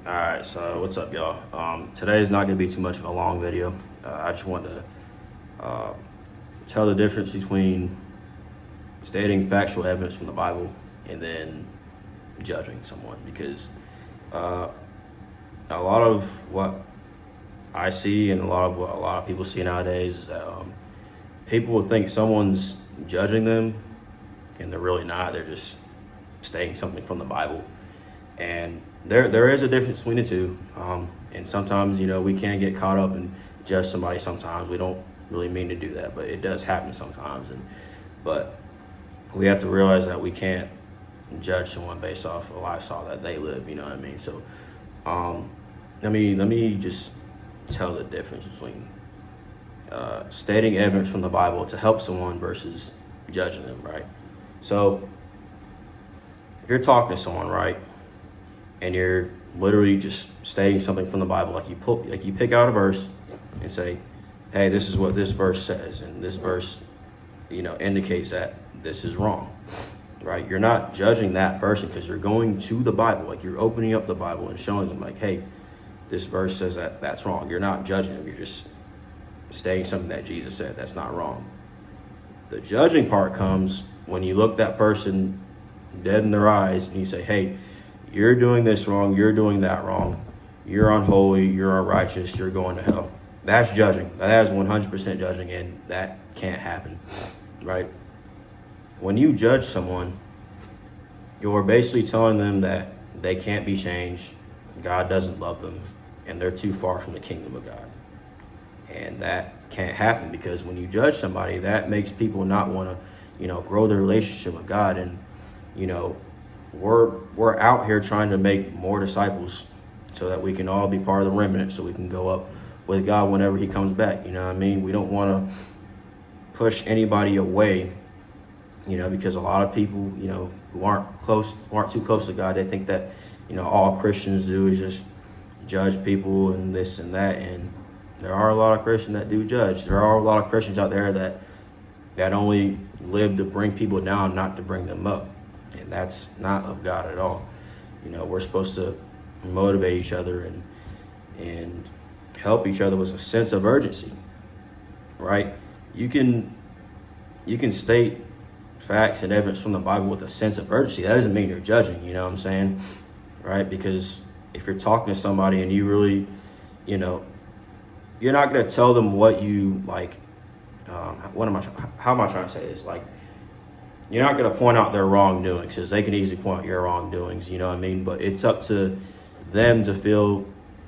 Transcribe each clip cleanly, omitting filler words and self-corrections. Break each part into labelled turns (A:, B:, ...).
A: All right, so what's up, y'all? Today is not going to be too much of a long video. I just want to tell the difference between stating factual evidence from the Bible and then judging someone, because a lot of what I see and a lot of what a lot of people see nowadays is that people will think someone's judging them, and they're really not. They're just stating something from the Bible. And there is a difference between the two. And sometimes, we can get caught up and judge somebody sometimes. We don't really mean to do that, but it does happen sometimes. But we have to realize that we can't judge someone based off a lifestyle that they live, you know what I mean? So let me just tell the difference between stating evidence from the Bible to help someone versus judging them, right? So if you're talking to someone, right, and you're literally just stating something from the Bible, like you pick out a verse and say, hey, this is what this verse says, and this verse, indicates that this is wrong, right? You're not judging that person because you're going to the Bible, like you're opening up the Bible and showing them, like, hey, this verse says that that's wrong. You're not judging them. You're just stating something that Jesus said that's not wrong. The judging part comes when you look that person dead in their eyes and you say, hey, you're doing this wrong, you're doing that wrong, you're unholy, you're unrighteous, you're going to hell. That's judging. That is 100% judging, and that can't happen, right? When you judge someone, you're basically telling them that they can't be changed, God doesn't love them, and they're too far from the kingdom of God. And that can't happen, because when you judge somebody, that makes people not want to, grow their relationship with God. And, we're out here trying to make more disciples so that we can all be part of the remnant, so we can go up with God whenever he comes back. You know what I mean? We don't want to push anybody away, because a lot of people, who aren't too close to God, they think that, all Christians do is just judge people and this and that. And there are a lot of Christians that do judge. There are a lot of Christians out there that only live to bring people down, not to bring them up. And that's not of God at all. We're supposed to motivate each other and help each other with a sense of urgency, right? You can state facts and evidence from the Bible with a sense of urgency. That doesn't mean you're judging, you know what I'm saying? Right? Because if you're talking to somebody and you really, you're not going to tell them what you like. How am I trying to say this? Like, you're not going to point out their wrongdoings, because they can easily point out your wrongdoings, you know what I mean? But it's up to them to feel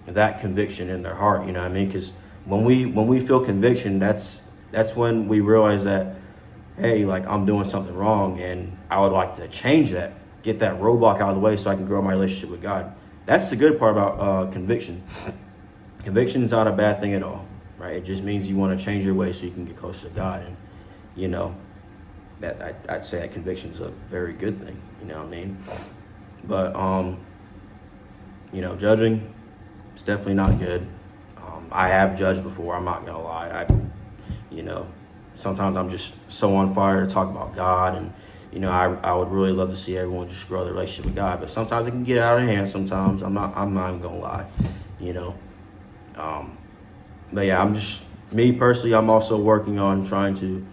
A: that conviction in their heart, you know what I mean? Because when we feel conviction, that's when we realize that, hey, like, I'm doing something wrong, and I would like to change that, get that roadblock out of the way so I can grow my relationship with God. That's the good part about conviction. Conviction is not a bad thing at all, right? It just means you want to change your way so you can get closer to God. And, that I'd say that conviction is a very good thing, you know what I mean? But, judging, it's definitely not good. I have judged before, I'm not going to lie. Sometimes I'm just so on fire to talk about God, and, I would really love to see everyone just grow their relationship with God, but sometimes it can get out of hand sometimes. I'm not even going to lie, But yeah, me personally, I'm also working on trying to,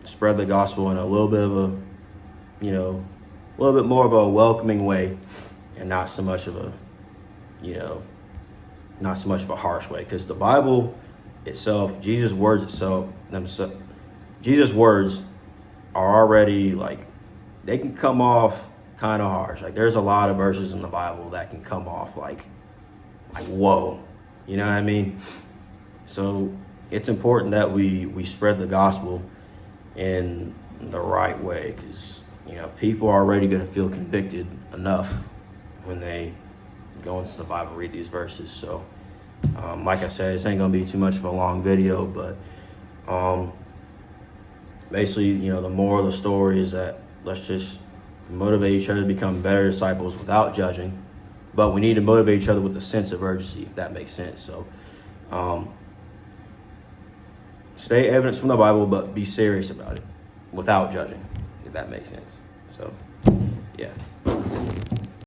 A: spread the gospel in a little bit of a, a little bit more of a welcoming way, and not so much of a, harsh way. Because the Bible itself, Jesus' words are already, like, they can come off kind of harsh. Like, there's a lot of verses in the Bible that can come off like whoa, you know what I mean? So it's important that we spread the gospel in the right way, because people are already going to feel convicted enough when they go into the Bible, read these verses. So like I said, this ain't going to be too much of a long video, but basically, the moral of the story is that let's just motivate each other to become better disciples without judging, but we need to motivate each other with a sense of urgency, if that makes sense. So state evidence from the Bible, but be serious about it without judging, if that makes sense. So, yeah.